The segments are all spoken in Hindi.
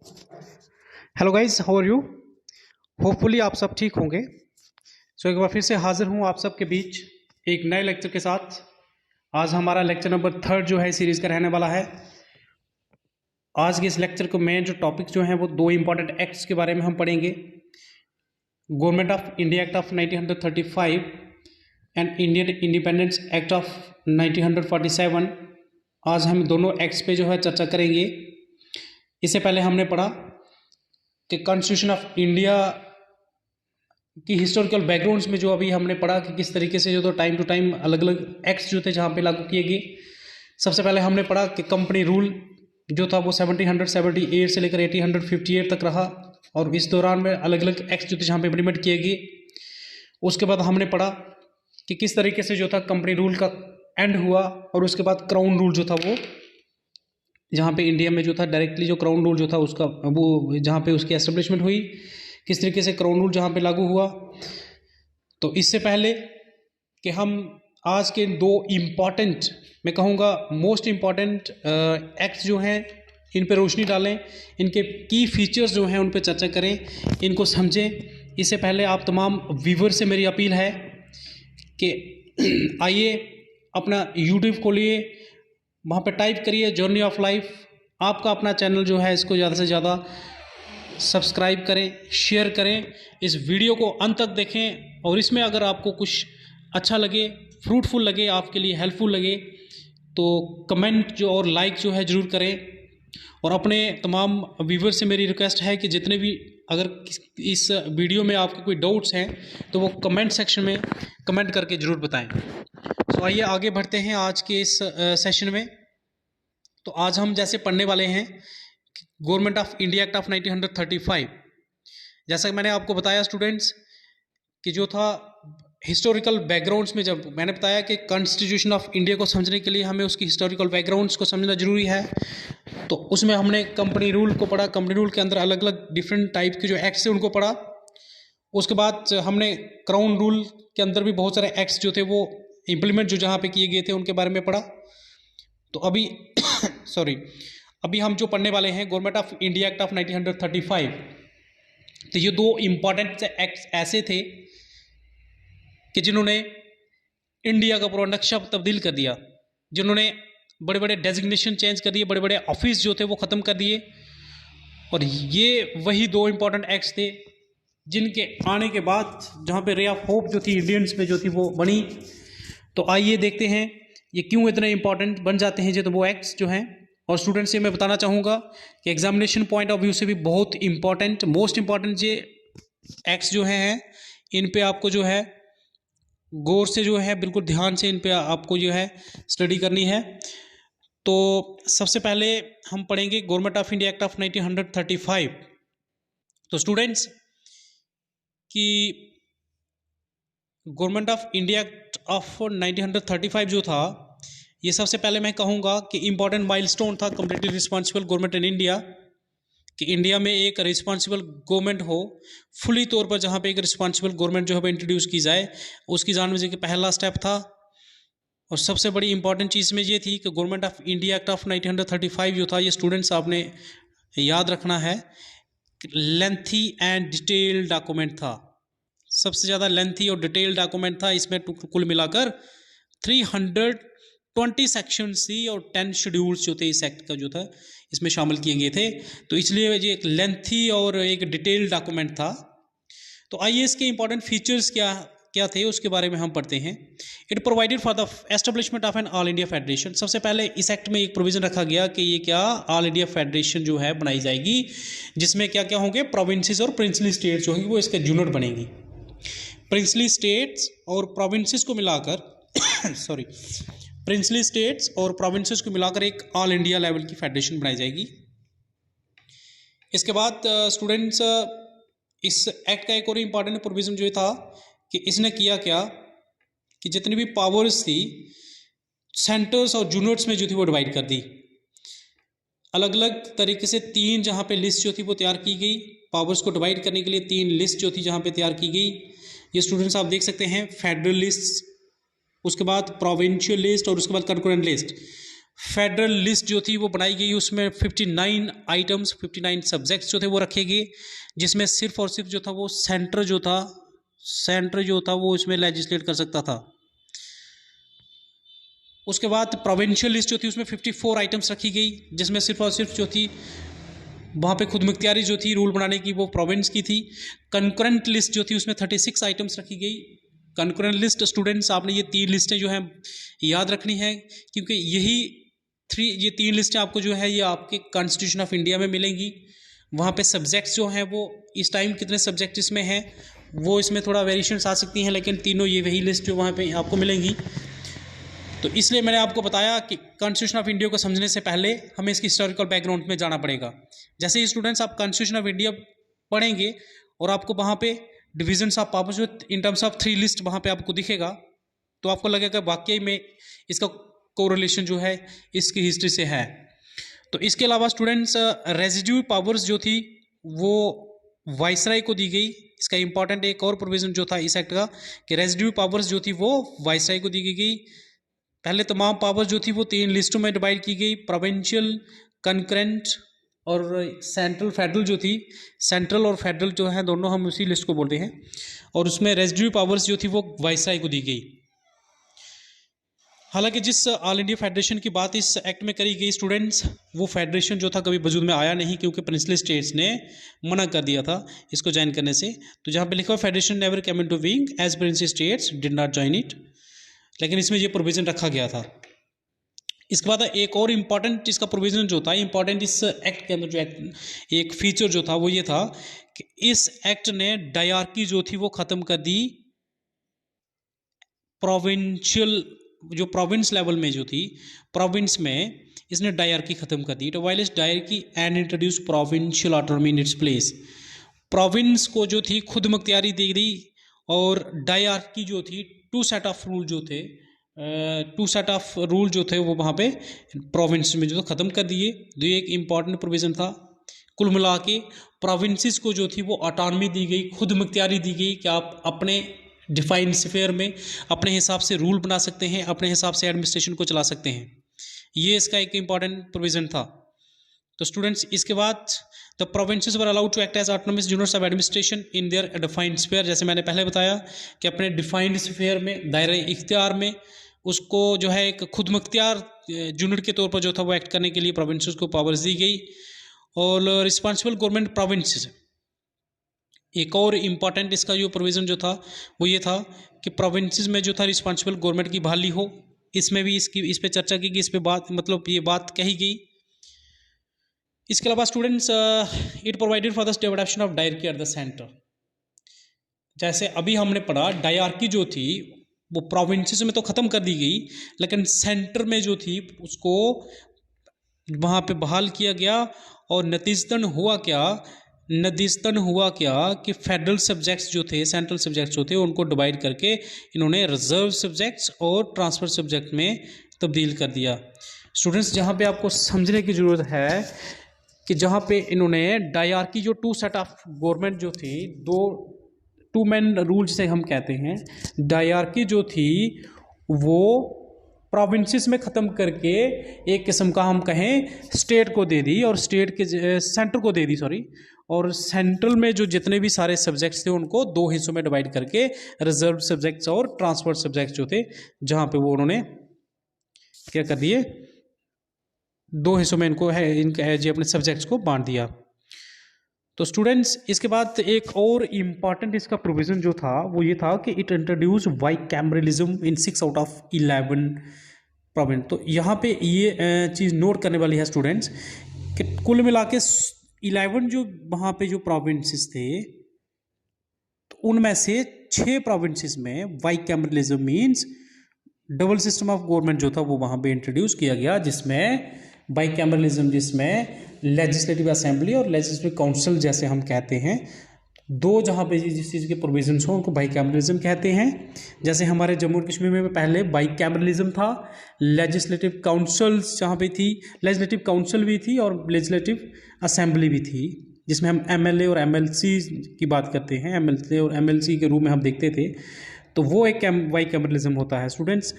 Hello guys, how are you. Hopefully आप सब ठीक होंगे। एक बार फिर से हाजिर हूँ आप सबके बीच एक नए लेक्चर के साथ। आज हमारा लेक्चर नंबर 3 जो है सीरीज का रहने वाला है। आज के इस लेक्चर को मेन जो टॉपिक जो है वो दो इंपॉर्टेंट एक्ट्स के बारे में हम पढ़ेंगे। Government of India act of 1935 and Indian independence act of 1947। आज हम दोनों एक्ट्स पे जो है चर्चा करेंगे। इससे पहले हमने पढ़ा कि कॉन्स्टिट्यूशन ऑफ इंडिया की हिस्टोरिकल बैकग्राउंड्स में जो अभी हमने पढ़ा कि किस तरीके से जो तो टाइम टू टाइम अलग अलग एक्ट्स जो थे जहाँ पे लागू किए गए। सबसे पहले हमने पढ़ा कि कंपनी रूल जो था वो 1778 से लेकर 1858 तक रहा और इस दौरान में अलग अलग एक्ट्स जो थे जहाँ पे इम्प्लीमेंट किए गए। उसके बाद हमने पढ़ा कि किस तरीके से जो था कंपनी रूल का एंड हुआ और उसके बाद क्राउन रूल जो था वो जहाँ पे इंडिया में जो था डायरेक्टली जो क्राउन रूल जो था उसका वो जहाँ पे उसकी एस्टेब्लिशमेंट हुई, किस तरीके से क्राउन रूल जहाँ पे लागू हुआ। तो इससे पहले कि हम आज के दो इम्पॉर्टेंट, मैं कहूँगा मोस्ट इम्पॉर्टेंट एक्ट्स जो हैं इन पे रोशनी डालें, इनके की फीचर्स जो हैं उन पे चर्चा करें, इनको समझें। इससे पहले आप तमाम व्यूवर से मेरी अपील है कि आइए अपना यूट्यूब खोलिए, वहाँ पे टाइप करिए जर्नी ऑफ लाइफ। आपका अपना चैनल जो है इसको ज़्यादा से ज़्यादा सब्सक्राइब करें, शेयर करें, इस वीडियो को अंत तक देखें और इसमें अगर आपको कुछ अच्छा लगे, फ्रूटफुल लगे, आपके लिए हेल्पफुल लगे तो कमेंट जो और लाइक जो है ज़रूर करें। और अपने तमाम व्यूवर से मेरी रिक्वेस्ट है कि जितने भी अगर इस वीडियो में आपके कोई डाउट्स हैं तो वो कमेंट सेक्शन में कमेंट करके ज़रूर बताएं। तो आइए आगे बढ़ते हैं आज के इस सेशन में। तो आज हम जैसे पढ़ने वाले हैं government of India act of 1935। जैसा कि मैंने आपको बताया स्टूडेंट्स कि जो था हिस्टोरिकल बैकग्राउंड्स में, जब मैंने बताया कि कॉन्स्टिट्यूशन ऑफ इंडिया को समझने के लिए हमें उसकी हिस्टोरिकल बैकग्राउंड्स को समझना जरूरी है। तो उसमें हमने कंपनी रूल को पढ़ा, कंपनी रूल के अंदर अलग अलग डिफरेंट टाइप के जो एक्ट्स थे उनको पढ़ा। उसके बाद हमने क्राउन रूल के अंदर भी बहुत सारे एक्ट्स जो थे वो इम्प्लीमेंट जो जहाँ पे किए गए थे उनके बारे में पढ़ा। तो अभी अभी हम जो पढ़ने वाले हैं government of India act of 1935। तो ये दो इम्पॉर्टेंट एक्ट्स ऐसे थे कि जिन्होंने इंडिया का पूरा नक्शा तब्दील कर दिया, जिन्होंने बड़े बड़े डेजिग्नेशन चेंज कर दिए, बड़े बड़े ऑफिस जो थे वो ख़त्म कर दिए। और ये वही दो इम्पॉर्टेंट एक्ट्स थे जिनके आने के बाद जहाँ पे रे ऑफ होप जो थी इंडियंस में जो थी वो बनी। तो आइए देखते हैं ये क्यों इतने इंपॉर्टेंट बन जाते हैं जो तो वो एक्ट्स जो हैं। और स्टूडेंट्स से मैं बताना चाहूँगा कि एग्जामिनेशन पॉइंट ऑफ व्यू से भी बहुत इंपॉर्टेंट, मोस्ट इंपॉर्टेंट ये एक्ट्स जो हैं इन पे आपको जो है गौर से जो है बिल्कुल ध्यान से इन पे आपको जो है स्टडी करनी है। तो सबसे पहले हम पढ़ेंगे government of India act of 1935। तो स्टूडेंट्स कि government of India act of 1935 जो था ये सबसे पहले मैं कहूँगा कि इम्पॉर्टेंट माइलस्टोन था completely responsible government in India, कि इंडिया में एक रिस्पॉन्सिबल गवर्नमेंट हो फुली तौर पर, जहाँ पे एक रिस्पॉन्सिबल गवर्नमेंट जो है इंट्रोड्यूस की जाए, उसकी जानने का पहला स्टेप था। और सबसे बड़ी इंपॉर्टेंट चीज़ में ये थी कि government of India act of 1935 जो था ये स्टूडेंट्स आपने याद रखना है लेंथी एंड डिटेल डॉक्यूमेंट था। सबसे ज़्यादा लेंथी और डिटेल डॉक्यूमेंट था। इसमें कुल मिलाकर 320 सेक्शन सी और 10 शेड्यूल्स जो थे इस एक्ट का जो था इसमें शामिल किए गए थे। तो इसलिए ये एक लेंथी और एक डिटेल डॉक्यूमेंट था। तो आइए इसके इंपॉर्टेंट फीचर्स क्या थे उसके बारे में हम पढ़ते हैं। It provided for the establishment of an all India federation. सबसे पहले इस एक्ट में एक प्रोविजन रखा गया कि ये क्या ऑल इंडिया फेडरेशन जो है बनाई जाएगी, जिसमें क्या क्या होंगे, प्रोविंसेस और प्रिंसली स्टेट्स जो होंगी वो इसके यूनिट बनेंगी। प्रिंसली स्टेट्स और प्रोविंसेस को मिलाकर प्रिंसली स्टेट्स और प्रोविंसेस को मिलाकर एक ऑल इंडिया लेवल की फेडरेशन बनाई जाएगी। इसके बाद स्टूडेंट्स इस एक्ट का एक और इम्पॉर्टेंट प्रोविजन जो था कि इसने किया क्या कि जितनी भी पावर्स थी सेंटर्स और यूनिट्स में जो थी वो डिवाइड कर दी। अलग अलग तरीके से तीन जहाँ पे लिस्ट जो थी वो तैयार की गई, पावर्स को डिवाइड करने के लिए तीन लिस्ट जो थी जहाँ पे तैयार की गई। ये स्टूडेंट्स आप देख सकते हैं, फेडरल लिस्ट, उसके बाद प्रोविंशियल लिस्ट और उसके बाद कंकरेंट लिस्ट। फेडरल लिस्ट जो थी वो बनाई गई, उसमें 59 आइटम्स 59 सब्जेक्ट्स जो थे वो रखे गए, जिसमें सिर्फ और सिर्फ जो था वो सेंटर जो था वो इसमें लेजिस्लेट कर सकता था। उसके बाद प्रोविंशियल लिस्ट जो थी उसमें 54 आइटम्स रखी गई, जिसमें सिर्फ और सिर्फ जो थी वहाँ पे खुद मुख्तियारी जो थी रूल बनाने की वो प्रोविंस की थी। कंकरेंट लिस्ट जो थी उसमें 36 आइटम्स रखी गई। कंकरेंट लिस्ट स्टूडेंट्स आपने ये 3 लिस्टें जो हैं याद रखनी है, क्योंकि ये 3 लिस्टें आपको जो है ये आपके कॉन्स्टिट्यूशन ऑफ इंडिया में मिलेंगी। वहाँ पे सब्जेक्ट्स जो हैं वो इस टाइम कितने सब्जेक्ट इसमें हैं वो इसमें थोड़ा वेरिएशंस आ सकती हैं, लेकिन तीनों ये वही लिस्ट जो वहाँ पे आपको मिलेंगी। तो इसलिए मैंने आपको बताया कि कॉन्स्टिट्यूशन ऑफ इंडिया को समझने से पहले हमें इसकी हिस्टोरिकल बैकग्राउंड में जाना पड़ेगा। जैसे ही स्टूडेंट्स आप कॉन्स्टिट्यूशन ऑफ इंडिया पढ़ेंगे और आपको वहाँ पे divisions of powers in terms of 3 list वहाँ पे आपको दिखेगा, तो आपको लगेगा वाकई में इसका कोरिलेशन जो है इसकी हिस्ट्री से है। तो इसके अलावा स्टूडेंट्स रेजिड्यू पावर्स जो थी वो वाइसराय को दी गई। इसका इंपॉर्टेंट एक और प्रोविजन जो था इस एक्ट का कि रेजिड्यू पावर्स जो थी वो वाइसराय को दी गई। पहले तमाम पावर्स जो थी वो 3 लिस्टों में डिवाइड की गई, प्रोविंशियल, कंकरेंट और सेंट्रल। फेडरल जो थी, सेंट्रल और फेडरल जो है दोनों हम उसी लिस्ट को बोलते हैं, और उसमें रेजिड्यू पावर्स जो थी वो वाइसराय को दी गई। हालांकि जिस ऑल इंडिया फेडरेशन की बात इस एक्ट में करी गई स्टूडेंट्स, वो फेडरेशन जो था कभी वजूद में आया नहीं, क्योंकि प्रिंसली स्टेट्स ने मना कर दिया था इसको ज्वाइन करने से। तो जहाँ पे लिखा हुआ federation never came into being as princely states did not join it, लेकिन इसमें ये प्रोविज़न रखा गया था। इसके बाद एक और इम्पॉर्टेंट इसका प्रोविज़न जो था, इम्पॉर्टेंट इस एक्ट के अंदर जो एक फीचर जो था वो ये था कि इस एक्ट ने डायरकी जो थी वो ख़त्म कर दी। प्रोविंशियल जो प्रोविंस लेवल में जो थी, प्रोविंस में इसने डायरकी ख़त्म कर दी। तो wireless dyarchy and introduce provincial autonomy in its place. Province को जो थी खुद मुख्तियारी दे दी, और डायरकी जो थी टू सेट ऑफ रूल जो थे वो वहाँ पे प्रोविंस में जो ख़त्म कर दिए। तो ये एक इम्पॉर्टेंट प्रोविज़न था। कुल मिला के प्रोविंसेस को जो थी वो ऑटोनॉमी दी गई, खुद मुख्तियारी दी गई कि आप अपने डिफाइंड स्फीयर में अपने हिसाब से रूल बना सकते हैं, अपने हिसाब से एडमिनिस्ट्रेशन को चला सकते हैं। ये इसका एक इम्पॉर्टेंट प्रोविज़न था। तो स्टूडेंट्स इसके बाद the provinces were allowed to act as autonomous units of administration in their defined sphere. जैसे मैंने पहले बताया कि अपने डिफाइंड स्फीयर में, दायरे इख्तियार में, उसको जो है एक खुद मुख्तियार यूनिट के तौर पर जो था वो एक्ट करने के लिए प्रोविंसेस को पावर्स दी गई। और रिस्पॉन्सिबल गवर्नमेंट प्रोविंसेस, एक और इम्पॉर्टेंट इसका जो प्रोविज़न जो था वो ये था कि प्रोविंसेस में जो था रिस्पॉन्सिबल गवर्नमेंट की बहाली हो। इसमें भी इस पे चर्चा की गई, इस पे बात मतलब ये बात कही गई। इसके अलावा students it provided for the state adoption of dyarchy at the centre. जैसे अभी हमने पढ़ा डायरकी जो थी वो प्रोविंसेस में तो ख़त्म कर दी गई, लेकिन सेंटर में जो थी उसको वहाँ पे बहाल किया गया। और नतीजतन हुआ क्या कि फेडरल सब्जेक्ट्स जो थे, सेंट्रल सब्जेक्ट्स जो थे, उनको डिवाइड करके इन्होंने रिजर्व सब्जेक्ट्स और ट्रांसफर सब्जेक्ट में तब्दील कर दिया। स्टूडेंट्स जहाँ पे आपको समझने की ज़रूरत है कि जहाँ पे इन्होंने डायरकी जो 2 सेट ऑफ गवर्नमेंट जो थी, 2 मैन रूल जिसे हम कहते हैं, डायरकी जो थी वो प्रोविंसेस में ख़त्म करके एक किस्म का हम कहें स्टेट को दे दी, और स्टेट के सेंटर को दे दी, और सेंट्रल में जो जितने भी सारे सब्जेक्ट्स थे उनको 2 हिस्सों में डिवाइड करके रिजर्व सब्जेक्ट्स और ट्रांसफर सब्जेक्ट्स जो थे, जहाँ पे वो उन्होंने क्या कर दिए, 2 हिस्सों में इनको जी अपने सब्जेक्ट्स को बांट दिया। तो स्टूडेंट्स इसके बाद एक और इम्पॉर्टेंट इसका प्रोविज़न जो था वो ये था कि it introduce bicameralism in 6 out of 11 province. तो यहाँ पे ये चीज़ नोट करने वाली है स्टूडेंट्स कि कुल मिला के 11 जो वहाँ पे जो प्रोविंसेस थे, तो उनमें से 6 प्रोविंसेस में bicameralism means double system of government जो था वो वहाँ पे इंट्रोड्यूस किया गया, जिसमें बाइकैमरलिज्म, जिसमें लेजिस्लेटिव असेंबली और लेजिस्लेटिव काउंसिल जैसे हम कहते हैं, 2 जहाँ पे जिस चीज़ के प्रोविजंस हो उनको बाइकैमरलिज्म कहते हैं। जैसे हमारे जम्मू और कश्मीर में पहले बाइकैमरलिज्म था, लेजिस्लेटिव काउंसिल्स जहाँ पे थी, लेजिस्लेटिव काउंसिल भी थी और लेजिस्लेटिव असेंबली भी थी, जिसमें हम एमएलए और एमएलसी की बात करते हैं, एमएलए और एमएलसी के रूप में हम देखते थे। तो वो एक बाइकैमरलिज्म होता है स्टूडेंट्स।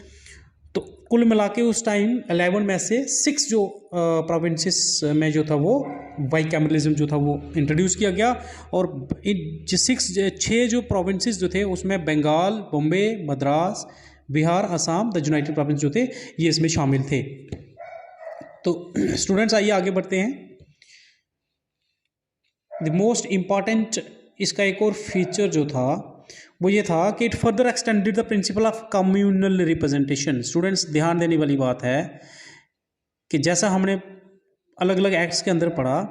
तो कुल मिला के उस टाइम 11 में से 6 जो प्रोविंसेस में जो था वो बाइकैमरलिज्म जो था वो इंट्रोड्यूस किया गया। और इन 6 जो प्रोविंसेस जो थे उसमें Bengal, Bombay, Madras, Bihar, Assam, the united province जो थे ये इसमें शामिल थे। तो स्टूडेंट्स आइए आगे बढ़ते हैं। द मोस्ट इम्पॉर्टेंट इसका एक और फीचर जो था वो ये था कि it further extended the principle of communal representation. Students ध्यान देने वाली बात है कि जैसा हमने अलग अलग एक्ट्स के अंदर पढ़ा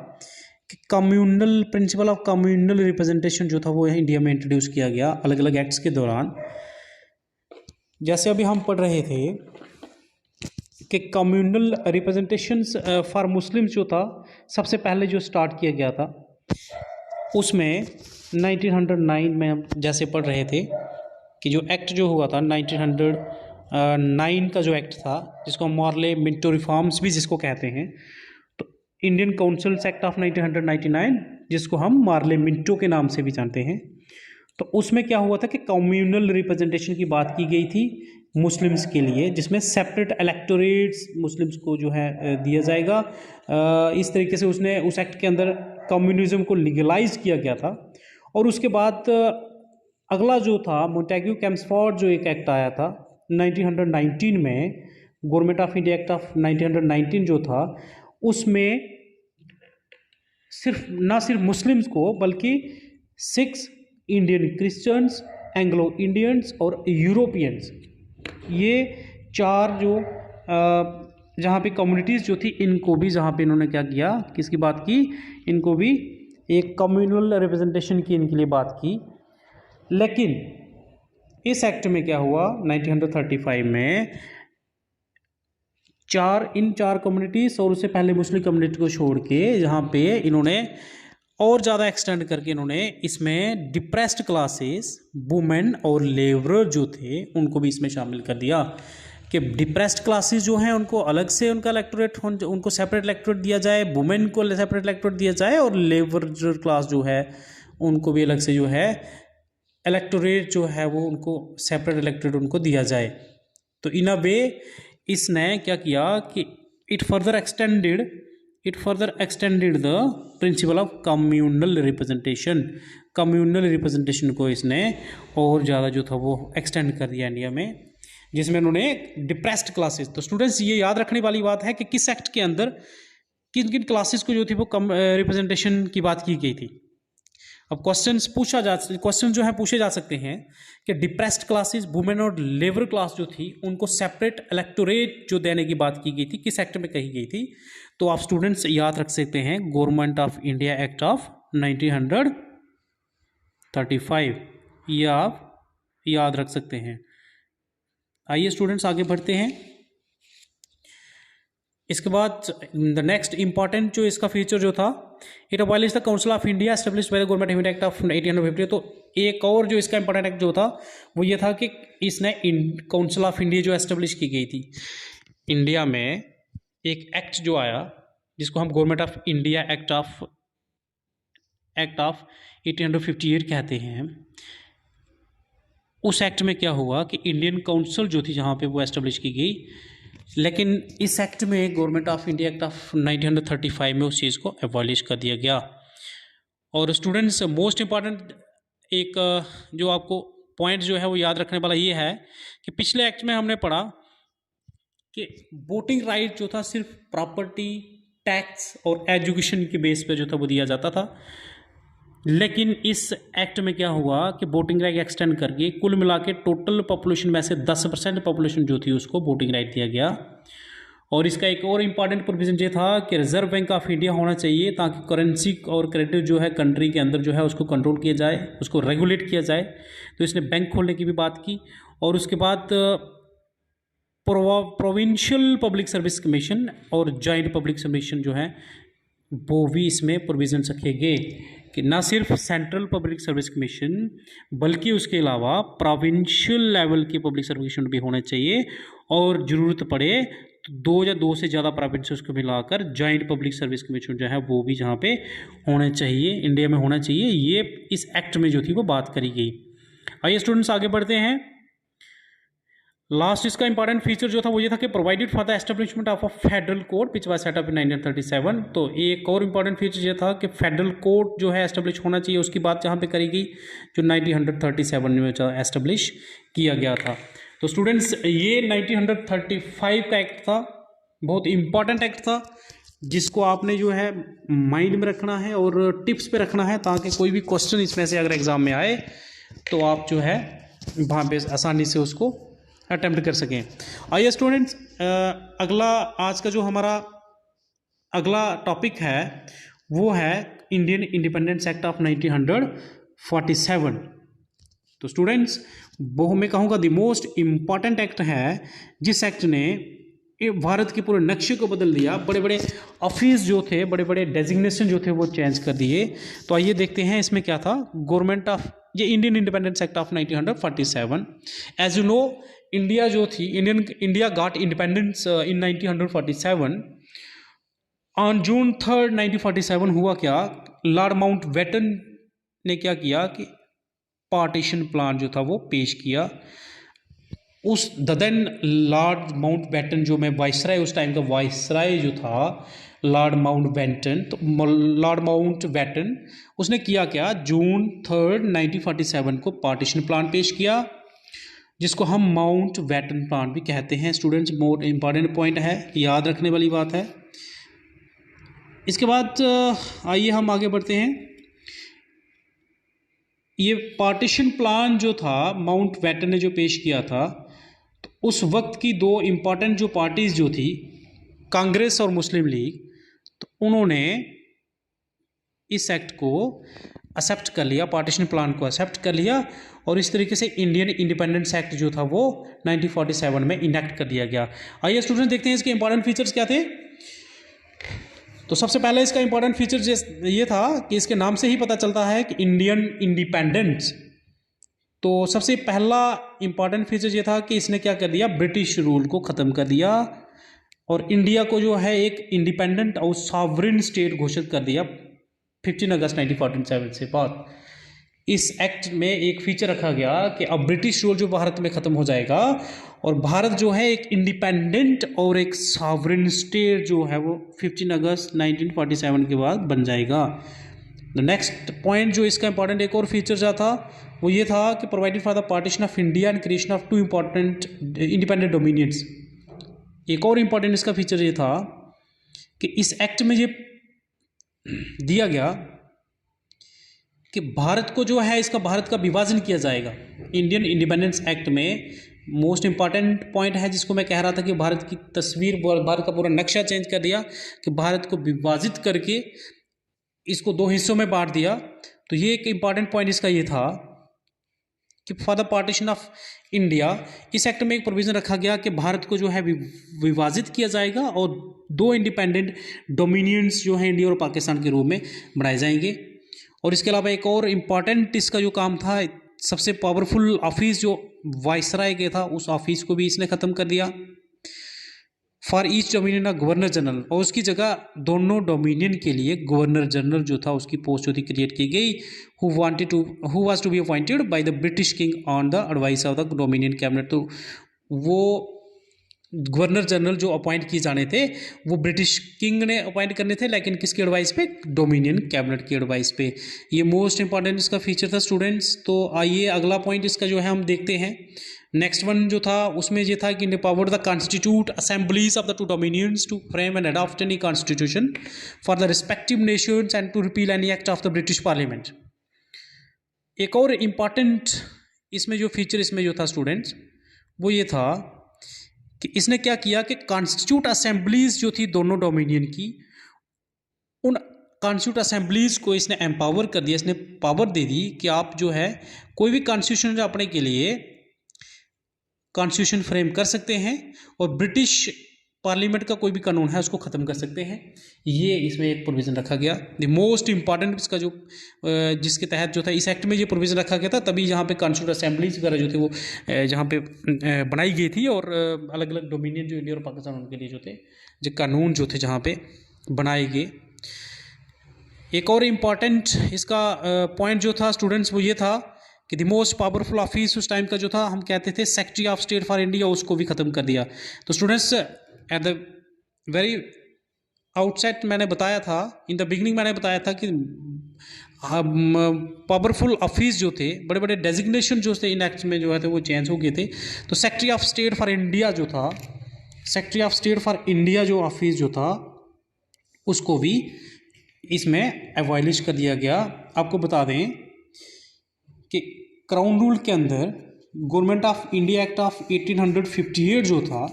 कि communal principle of communal representation जो था वो इंडिया में इंट्रोड्यूस किया गया अलग अलग एक्ट्स के दौरान। जैसे अभी हम पढ़ रहे थे कि कम्युनल रिप्रेजेंटेशंस फॉर मुस्लिम्स जो था सबसे पहले जो स्टार्ट किया गया था उसमें 1909 में हम जैसे पढ़ रहे थे कि जो एक्ट जो हुआ था 1909 का जो एक्ट था जिसको हम मार्ले मिंटो रिफॉर्म्स भी जिसको कहते हैं, तो इंडियन काउंसिल्स एक्ट ऑफ 1999 जिसको हम मार्ले मिंटो के नाम से भी जानते हैं, तो उसमें क्या हुआ था कि कम्युनल रिप्रेजेंटेशन की बात की गई थी मुस्लिम्स के लिए, जिसमें सेपरेट इलेक्टोरेट्स मुस्लिम्स को जो है दिया जाएगा। इस तरीके से उसने उस एक्ट के अंदर कम्युनिज्म को लीगलाइज किया गया था। और उसके बाद अगला जो था मोंटेग्यू कैम्सफोर्ड जो एक एक्ट आया था 1919 में, government of India act of 1919 जो था उसमें ना सिर्फ मुस्लिम्स को बल्कि Sikhs, Indian Christians, Anglo Indians और यूरोपियंस, ये 4 जो जहाँ पे कम्युनिटीज़ जो थी इनको भी जहाँ पे इन्होंने क्या किया, किसकी बात की, इनको भी एक कम्युनल रिप्रेजेंटेशन की इनके लिए बात की। लेकिन इस एक्ट में क्या हुआ 1935 में इन चार कम्युनिटीज़ और उससे पहले मुस्लिम कम्युनिटी को छोड़ के जहाँ पे इन्होंने और ज़्यादा एक्सटेंड करके इन्होंने इसमें डिप्रेस्ड क्लासेस, वुमेन और लेबरर जो थे उनको भी इसमें शामिल कर दिया कि डिप्रेस्ड क्लासेस जो हैं उनको अलग से उनका इलेक्टोरेट उनको सेपरेट इलेक्टोरेट दिया जाए, वुमेन को सेपरेट इलेक्टोरेट दिया जाए और लेबरर क्लास जो है उनको भी अलग से जो है इलेक्टोरेट जो है वो उनको सेपरेट इलेक्टोरेट उनको दिया जाए। तो इन अ वे इसने क्या किया कि it further extended the principle of communal representation. Communal representation को इसने और ज़्यादा जो था वो एक्सटेंड कर दिया इंडिया में, जिसमें उन्होंने डिप्रेस्ड क्लासेस। तो स्टूडेंट्स ये याद रखने वाली बात है कि किस एक्ट के अंदर किन किन क्लासेस को जो थी वो कम रिप्रेजेंटेशन की बात की गई थी। अब क्वेश्चन जो है पूछे जा सकते हैं कि डिप्रेस्ड क्लासेस, वुमेन और लेबर क्लास जो थी उनको सेपरेट इलेक्टोरेट जो देने की बात की गई थी किस एक्ट में कही गई थी। तो आप स्टूडेंट्स याद रख सकते हैं government of India act of 1935, ये आप याद रख सकते हैं। आइए स्टूडेंट्स आगे बढ़ते हैं। इसके बाद द नेक्स्ट इंपॉर्टेंट जो इसका फीचर जो था, it abolish the council of India established by the government of India act of 1850। तो एक और जो इसका इंपॉर्टेंट एक्ट जो था वो ये था कि इसने काउंसिल ऑफ इंडिया जो एस्टेब्लिश की गई थी इंडिया में, एक एक्ट जो आया जिसको हम government of India act of 1858 कहते हैं। उस एक्ट में क्या हुआ कि इंडियन काउंसिल जो थी जहाँ पे वो एस्टेब्लिश की गई, लेकिन इस एक्ट में government of India act of 1935 में उस चीज़ को एबॉलिश कर दिया गया। और स्टूडेंट्स मोस्ट इम्पॉर्टेंट एक जो आपको पॉइंट जो है वो याद रखने वाला ये है कि पिछले एक्ट में हमने पढ़ा कि वोटिंग राइट जो था सिर्फ प्रॉपर्टी, टैक्स और एजुकेशन के बेस पे जो था वो दिया जाता था। लेकिन इस एक्ट में क्या हुआ कि वोटिंग राइट एक्सटेंड करके कुल मिला के टोटल पॉपुलेशन में से 10% पॉपुलेशन जो थी उसको वोटिंग राइट दिया गया। और इसका एक और इम्पॉर्टेंट प्रोविजन ये था कि रिजर्व बैंक ऑफ इंडिया होना चाहिए ताकि करेंसी और क्रेडिट जो है कंट्री के अंदर जो है उसको कंट्रोल किया जाए, उसको रेगुलेट किया जाए। तो इसने बैंक खोलने की भी बात की। और उसके बाद प्रोविंशियल पब्लिक सर्विस कमीशन और जॉइंट पब्लिक कमीशन जो है वो भी इसमें प्रोविजन रखे गए कि ना सिर्फ सेंट्रल पब्लिक सर्विस कमीशन बल्कि उसके अलावा प्रोविंशियल लेवल के पब्लिक सर्विस कमीशन भी होने चाहिए, और ज़रूरत पड़े तो 2 या 2 से ज़्यादा प्रोविंसेस को मिलाकर जॉइंट पब्लिक सर्विस कमीशन जो है वो भी जहाँ पे होने चाहिए, इंडिया में होना चाहिए। ये इस एक्ट में जो थी वो बात करी गई। आइए स्टूडेंट्स आगे बढ़ते हैं। लास्ट इसका इंपॉर्टेंट फीचर जो था वो ये था कि provided for the establishment of a federal court which was set up in 1937। तो एक और इंपॉर्टेंट फीचर ये था कि फेडरल कोर्ट जो है एस्टेब्लिश होना चाहिए, उसकी बात यहाँ पे करी गई जो 1937 में एस्टेब्लिश किया गया था। तो स्टूडेंट्स ये 1935 का एक्ट था, बहुत इंपॉर्टेंट एक्ट था जिसको आपने जो है माइंड में रखना है और टिप्स पे रखना है ताकि कोई भी क्वेश्चन इसमें से अगर एग्जाम में आए तो आप जो है वहाँ पे आसानी से उसको अटेम्प्ट कर सकें। आइए स्टूडेंट्स, अगला आज का जो हमारा अगला टॉपिक है वो है इंडियन इंडिपेंडेंस एक्ट ऑफ 1947। तो स्टूडेंट्स वो मैं कहूँगा द मोस्ट इम्पॉर्टेंट एक्ट है जिस एक्ट ने भारत के पूरे नक्शे को बदल दिया। बड़े बड़े ऑफिस जो थे, बड़े बड़े डेजिग्नेशन जो थे वो चेंज कर दिए। तो आइए देखते हैं इसमें क्या था। गवर्नमेंट ऑफ ये Indian independence act of 1947। As you know India जो थी India got independence in 1947। On June 3, 1947 हुआ क्या, लॉर्ड माउंटबेटन ने क्या किया कि पार्टीशन प्लान जो था वो पेश किया। उस देन लॉर्ड माउंटबेटन जो मैं वाइसराय उस टाइम का वाइसराय जो था लॉर्ड माउंटबेटन, तो लॉर्ड माउंटबेटन उसने किया क्या, जून 3, 1947 को पार्टीशन प्लान पेश किया जिसको हम माउंटबेटन प्लान भी कहते हैं। स्टूडेंट्स मोर इंपॉर्टेंट पॉइंट है, याद रखने वाली बात है। इसके बाद आइए हम आगे बढ़ते हैं। ये पार्टीशन प्लान जो था माउंटबेटन ने जो पेश किया था, तो उस वक्त की दो इम्पॉर्टेंट जो पार्टीज जो थी कांग्रेस और मुस्लिम लीग, तो उन्होंने इस एक्ट को एक्सेप्ट कर लिया, पार्टीशन प्लान को एक्सेप्ट कर लिया और इस तरीके से इंडियन इंडिपेंडेंस एक्ट जो था वो 1947 में इनेक्ट कर दिया गया। आइए स्टूडेंट देखते हैं इसके इंपॉर्टेंट फीचर्स क्या थे। तो सबसे पहले इसका इंपॉर्टेंट फीचर ये था कि इसके नाम से ही पता चलता है कि इंडियन इंडिपेंडेंस। तो सबसे पहला इंपॉर्टेंट फीचर ये था कि इसने क्या कर दिया, ब्रिटिश रूल को ख़त्म कर दिया और इंडिया को जो है एक इंडिपेंडेंट और सॉवरेन स्टेट घोषित कर दिया 15 अगस्त 1947 से बाद। इस एक्ट में एक फीचर रखा गया कि अब ब्रिटिश रूल जो भारत में ख़त्म हो जाएगा और भारत जो है एक इंडिपेंडेंट और एक सॉवरेन स्टेट जो है वो 15 अगस्त 1947 के बाद बन जाएगा। द नेक्स्ट पॉइंट जो इसका इंपॉर्टेंट एक और फीचर जो था वो ये था कि provided for the partition of India and creation of 2 important independent dominions. एक और इंपॉर्टेंट इसका फीचर ये था कि इस एक्ट में ये दिया गया कि भारत को जो है इसका भारत का विभाजन किया जाएगा। इंडियन इंडिपेंडेंस एक्ट में मोस्ट इंपॉर्टेंट पॉइंट है जिसको मैं कह रहा था कि भारत की तस्वीर, भारत का पूरा नक्शा चेंज कर दिया कि भारत को विभाजित करके इसको 2 हिस्सों में बांट दिया। तो ये एक इंपॉर्टेंट पॉइंट इसका ये था कि for the partition of India, इस एक्ट में एक प्रोविज़न रखा गया कि भारत को जो है विभाजित किया जाएगा और 2 इंडिपेंडेंट डोमिनियंस जो हैं इंडिया और पाकिस्तान के रूप में बनाए जाएंगे। और इसके अलावा एक और इम्पॉर्टेंट इसका जो काम था, सबसे पावरफुल ऑफिस जो वाइसराय के था उस ऑफिस को भी इसने ख़त्म कर दिया। For each dominion of governor general, और उसकी जगह दोनों डोमिनियन के लिए गवर्नर जनरल जो था उसकी पोस्ट जो थी क्रिएट की गई, who was to be appointed by the British king on the advice of the dominion cabinet. तो वो गवर्नर जनरल जो अपॉइंट किए जाने थे वो ब्रिटिश किंग ने अपॉइंट करने थे, लेकिन किसकी एडवाइस पे, डोमिनियन कैबिनेट की एडवाइस पे। ये मोस्ट इंपॉर्टेंट इसका फीचर था स्टूडेंट्स। तो आइए अगला पॉइंट इसका जो है हम देखते हैं। नेक्स्ट वन जो था उसमें ये था कि empowered the constitute assemblies of the 2 dominions to frame and adopt any constitution for the respective nations and to repeal any act of the British parliament. एक और इम्पॉर्टेंट इसमें जो फीचर इसमें जो था स्टूडेंट्स वो ये था कि इसने क्या किया कि कॉन्स्टिट्यूट असेंबलीज जो थी दोनों डोमिनियन की, उन कॉन्स्टिट्यूट असेंबलीज को इसने एम्पावर कर दिया, इसने पावर दे दी कि आप जो है कोई भी कॉन्स्टिट्यूशन अपने के लिए कॉन्स्टिट्यूशन फ्रेम कर सकते हैं और ब्रिटिश पार्लियामेंट का कोई भी कानून है उसको ख़त्म कर सकते हैं। ये इसमें एक प्रोविज़न रखा गया। द मोस्ट इंपॉर्टेंट इसका जो जिसके तहत जो था इस एक्ट में ये प्रोविज़न रखा गया था, तभी यहाँ पे कॉन्स्टिट्यूट असेंबलीज वगैरह जो थे वो जहाँ पे बनाई गई थी और अलग अलग डोमिनियन जो इंडिया और पाकिस्तान उनके लिए जो थे जो कानून जो थे जहाँ पे बनाए गए। एक और इम्पॉर्टेंट इसका पॉइंट जो था स्टूडेंट्स वो ये था कि द मोस्ट पावरफुल ऑफिस उस टाइम का जो था हम कहते थे secretary of state for India, उसको भी ख़त्म कर दिया। तो students at the very outset मैंने बताया था, इन द बिगनिंग मैंने बताया था कि पावरफुल ऑफिस जो थे, बड़े बड़े डेजिग्नेशन जो थे इन एक्ट में जो है थे वो चेंज हो गए थे। तो secretary of state for India जो था, secretary of state for India जो ऑफिस जो था उसको भी इसमें एबॉलिश कर दिया गया। आपको बता दें कि क्राउन रूल के अंदर government of India act of 1858 जो था,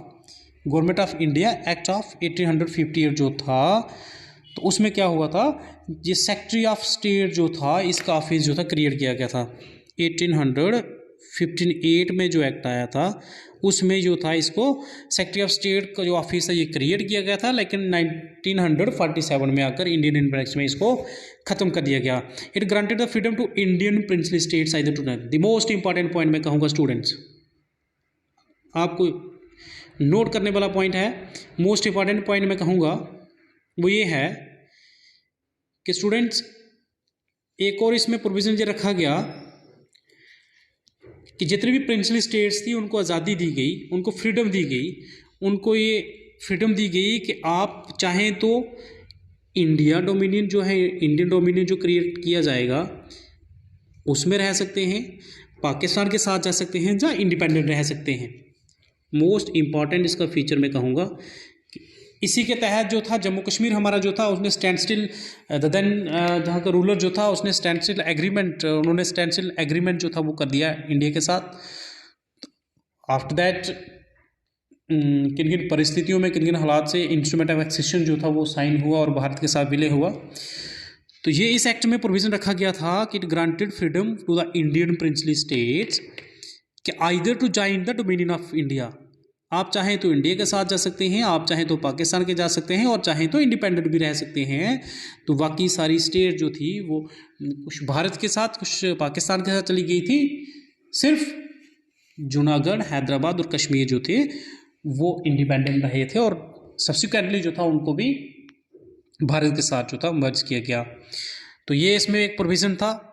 government of India act of 1858 जो था, तो उसमें क्या हुआ था, ये सेक्रेटरी ऑफ स्टेट जो था इसका ऑफिस जो था क्रिएट किया गया था। 1858 में जो एक्ट आया था उसमें जो था इसको सेक्रेटरी ऑफ स्टेट का जो ऑफिस है ये क्रिएट किया गया था, लेकिन 1947 में आकर इंडियन इंडिपेंडेंस में इसको खत्म कर दिया गया। It granted the freedom to Indian princely states either to the most important point मैं कहूँगा स्टूडेंट्स, आपको नोट करने वाला पॉइंट है, मोस्ट इंपॉर्टेंट पॉइंट मैं कहूँगा वो ये है कि स्टूडेंट्स एक और इसमें प्रोविजन ये रखा गया कि जितनी भी प्रिंसली स्टेट्स थी उनको आज़ादी दी गई, उनको फ्रीडम दी गई, उनको ये फ्रीडम दी गई कि आप चाहें तो इंडिया डोमिनियन जो है, इंडियन डोमिनियन जो क्रिएट किया जाएगा उसमें रह सकते हैं, पाकिस्तान के साथ जा सकते हैं, या इंडिपेंडेंट रह सकते हैं। मोस्ट इम्पॉर्टेंट इसका फीचर मैं कहूँगा। इसी के तहत जो था जम्मू कश्मीर हमारा जो था उसने स्टैंड स्टिल देन जहाँ का रूलर जो था उसने स्टैंड स्टिल एग्रीमेंट, उन्होंने स्टैंड स्टिल एग्रीमेंट जो था वो कर दिया इंडिया के साथ। आफ्टर दैट किन किन परिस्थितियों में, किन किन हालात से इंस्ट्रूमेंट ऑफ एक्सेशन जो था वो साइन हुआ और भारत के साथ विलय हुआ। तो ये इस एक्ट में प्रोविज़न रखा गया था कि it granted freedom to the Indian princely states कि either to join the dominion of India, आप चाहें तो इंडिया के साथ जा सकते हैं, आप चाहें तो पाकिस्तान के जा सकते हैं, और चाहें तो इंडिपेंडेंट भी रह सकते हैं। तो बाकी सारी स्टेट जो थी वो कुछ भारत के साथ, कुछ पाकिस्तान के साथ चली गई थी। सिर्फ जूनागढ़, हैदराबाद और कश्मीर जो थे वो इंडिपेंडेंट रहे थे, और सब्सिक्वेंटली जो था उनको भी भारत के साथ जो था मर्ज किया गया। तो ये इसमें एक प्रोविज़न था।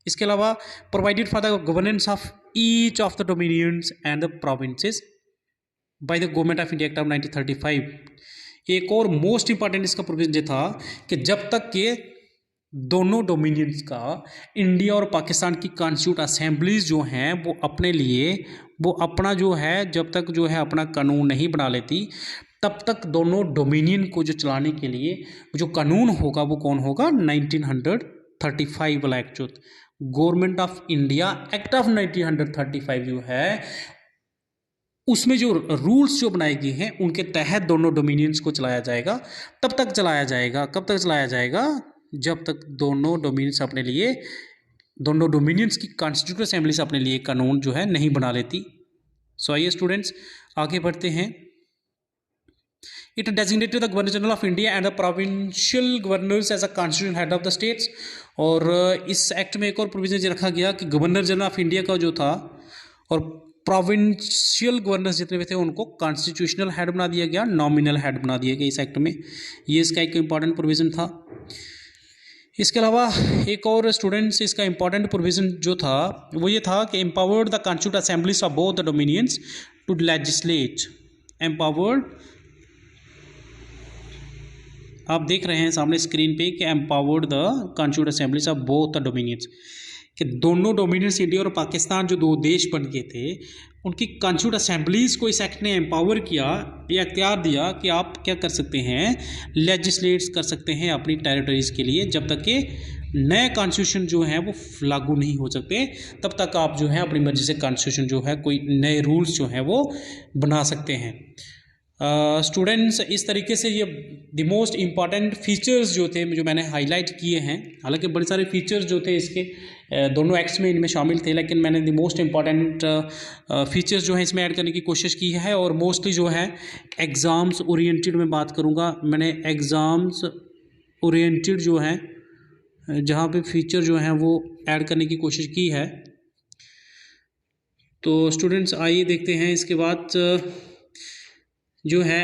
इसके अलावा provided for the governance of each of the dominions and the provinces by the government of India act of 1935। एक और मोस्ट इंपॉर्टेंट इसका प्रोविजन ये था कि जब तक के दोनों डोमिनियंस का, इंडिया और पाकिस्तान की कॉन्स्टिट्यूट असेंबलीज जो हैं वो अपने लिए, वो अपना जो है, जब तक जो है अपना कानून नहीं बना लेती तब तक दोनों डोमिनियन को जो चलाने के लिए जो कानून होगा वो कौन होगा, 1935 वाला एक्ट जो government of India act of 1935 जो है उसमें जो रूल्स जो बनाए गए हैं उनके तहत दोनों डोमिनियंस को चलाया जाएगा। तब तक चलाया जाएगा, कब तक चलाया जाएगा, जब तक दोनों डोमिनियंस अपने लिए, दोनों डोमिनियंस की कॉन्स्टिट्यूट असेंबलीज अपने लिए कानून जो है नहीं बना लेती। सो आइए स्टूडेंट्स आगे बढ़ते हैं। It designated the governor general of India and the provincial governors as a constitutional head of the states. और इस एक्ट में एक और प्रोविजन रखा गया कि गवर्नर जनरल ऑफ इंडिया का जो था और प्रोविंशियल गवर्नर्स जितने भी थे उनको कॉन्स्टिट्यूशनल हेड बना दिया गया, नॉमिनल हेड बना दिया गया इस एक्ट में। ये इसका एक इम्पॉर्टेंट प्रोविज़न था। इसके अलावा एक और स्टूडेंट्स इसका इम्पॉर्टेंट प्रोविज़न जो था वो ये था कि empowered the constitute assemblies of both the dominions to legislate. Empowered, आप देख रहे हैं सामने स्क्रीन पे कि empowered the constitute assemblies of both the dominions, कि दोनों डोमिनियंस इंडिया और पाकिस्तान जो दो देश बन गए थे उनकी कॉन्स्टिट्यूट असेंबलीज को इस एक्ट ने एम्पावर किया या इख्तियार दिया कि आप क्या कर सकते हैं, लेजिस्लेट्स कर सकते हैं अपनी टेरिटरीज़ के लिए। जब तक कि नए कॉन्स्टिट्यूशन जो है वो लागू नहीं हो सकते तब तक आप जो है अपनी मर्जी से कॉन्स्टिट्यूशन जो है कोई नए रूल्स जो हैं वो बना सकते हैं। स्टूडेंट्स इस तरीके से ये द मोस्ट इम्पॉर्टेंट फीचर्स जो थे जो मैंने हाईलाइट किए हैं, हालांकि बड़े सारे फीचर्स जो थे इसके दोनों एक्ट्स में इनमें शामिल थे, लेकिन मैंने द मोस्ट इम्पॉर्टेंट फीचर्स जो है इसमें ऐड करने की कोशिश की है। और मोस्टली जो है एग्ज़ाम्स ओरिएंटेड में बात करूँगा, मैंने एग्ज़ाम्स ओरिएंटेड जो है जहाँ पे फीचर जो हैं वो ऐड करने की कोशिश की है। तो स्टूडेंट्स आइए देखते हैं। इसके बाद जो है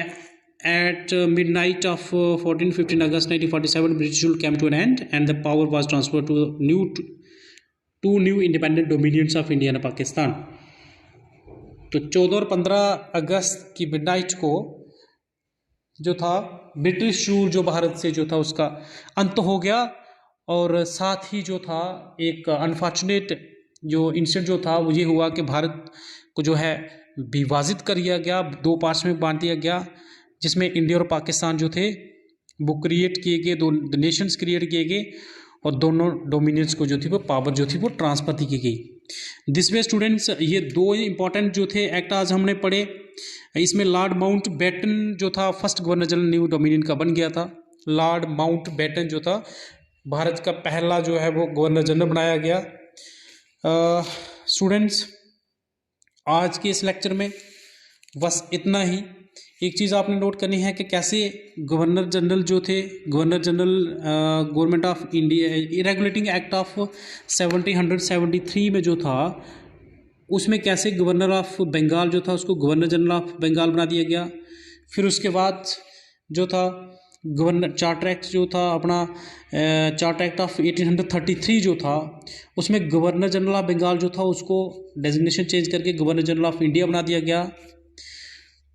eight midnight of 14-15 August 1947 British rule came to an end and the power was transferred to new 2 new independent dominions of India and Pakistan. तो 14 और 15 अगस्त की मिडनाइट को जो था ब्रिटिश रूल जो भारत से जो था उसका अंत हो गया, और साथ ही जो था एक अनफॉर्चुनेट जो इंसिडेंट जो था वो ये हुआ कि भारत को जो है विभाजित कर दिया गया, 2 पार्ट्स में बांट दिया गया, जिसमें इंडिया और पाकिस्तान जो थे वो क्रिएट किए गए, 2 नेशंस क्रिएट किए गए, और दोनों डोमिनियंस को जो थी वो पावर जो थी वो ट्रांसफर की गई। दिस वे स्टूडेंट्स, ये 2 इंपॉर्टेंट जो थे एक्ट आज हमने पढ़े। इसमें लॉर्ड माउंट बैटन जो था first governor general new dominion का बन गया था। लॉर्ड माउंट बैटन जो था भारत का पहला जो है वो गवर्नर जनरल बनाया गया। स्टूडेंट्स, आज के इस लेक्चर में बस इतना ही। एक चीज़ आपने नोट करनी है कि कैसे गवर्नर जनरल जो थे, governor general government of India regulating act of 1773 में जो था उसमें कैसे गवर्नर ऑफ बंगाल जो था उसको गवर्नर जनरल ऑफ बंगाल बना दिया गया। फिर उसके बाद जो था गवर्नर चार्टर एक्ट जो था अपना चार्टर एक्ट ऑफ 1833 जो था उसमें गवर्नर जनरल ऑफ बंगाल जो था उसको डेजिग्नेशन चेंज करके गवर्नर जनरल ऑफ इंडिया बना दिया गया।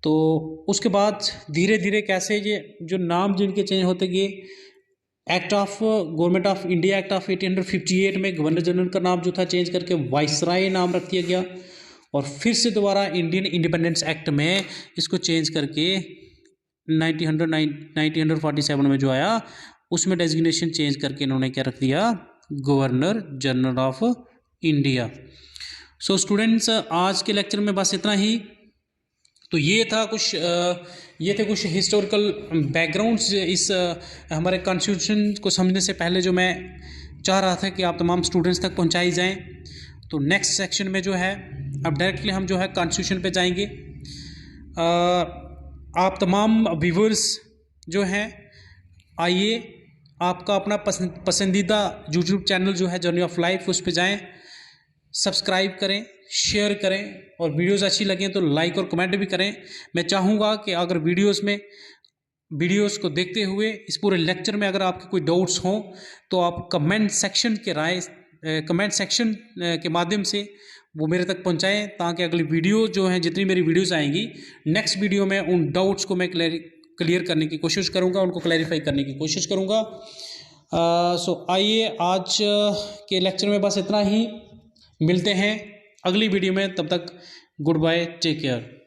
तो उसके बाद धीरे धीरे कैसे ये जो नाम जिनके चेंज होते गए, act of government of India act of 1858 में गवर्नर जनरल का नाम जो था चेंज करके वाइसराय नाम रख दिया गया, और फिर से दोबारा इंडियन इंडिपेंडेंस एक्ट में इसको चेंज करके 1947 में जो आया उसमें डेजिग्नेशन चेंज करके इन्होंने क्या रख दिया, governor general of India. So students, आज के लेक्चर में बस इतना ही। तो ये थे कुछ हिस्टोरिकल बैकग्राउंड्स इस हमारे कॉन्स्टिट्यूशन को समझने से पहले जो मैं चाह रहा था कि आप तमाम स्टूडेंट्स तक पहुंचाई जाएं। तो नेक्स्ट सेक्शन में जो है अब डायरेक्टली हम जो है कॉन्स्टिट्यूशन पे जाएंगे। आप तमाम व्यूअर्स जो हैं, आइए आपका अपना पसंदीदा यूट्यूब चैनल जो है जर्नी ऑफ लाइफ, उस पर जाएँ, सब्सक्राइब करें, शेयर करें, और वीडियोस अच्छी लगें तो लाइक और कमेंट भी करें। मैं चाहूँगा कि अगर वीडियोस को देखते हुए इस पूरे लेक्चर में अगर आपके कोई डाउट्स हों तो आप कमेंट सेक्शन के माध्यम से वो मेरे तक पहुंचाएं, ताकि अगली वीडियो जो है जितनी मेरी वीडियोस आएंगी नेक्स्ट वीडियो में उन डाउट्स को मैं क्लियर करने की कोशिश करूँगा, उनको क्लैरिफाई करने की कोशिश करूँगा। सो आइए आज के लेक्चर में बस इतना ही। मिलते हैं अगली वीडियो में, तब तक गुड बाय, टेक केयर।